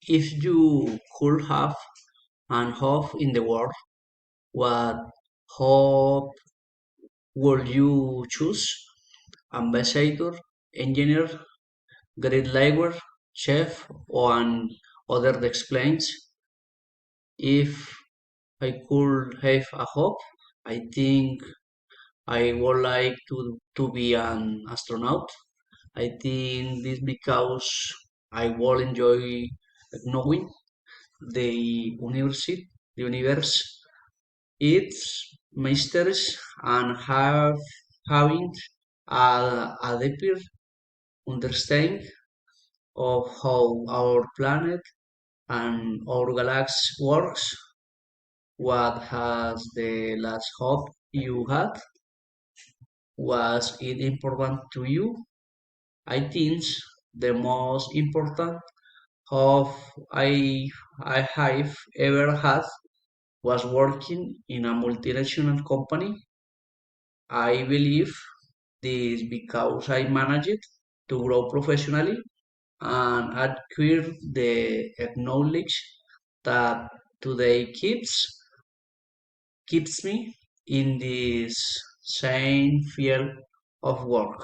If you could have an hope in the world, what hope would you choose? Ambassador, engineer, great labor, chef, or an other explains. If I could have a hope, I think I would like to be an astronaut. I think this because I will enjoy knowing the universe, its mysteries, and having a deeper understanding of how our planet and our galaxy works. What has the last hope you had? Was it important to you? I think the most important hope I have ever had was working in a multinational company. I believe this because I managed to grow professionally and acquire the knowledge that today keeps me in this same field of work.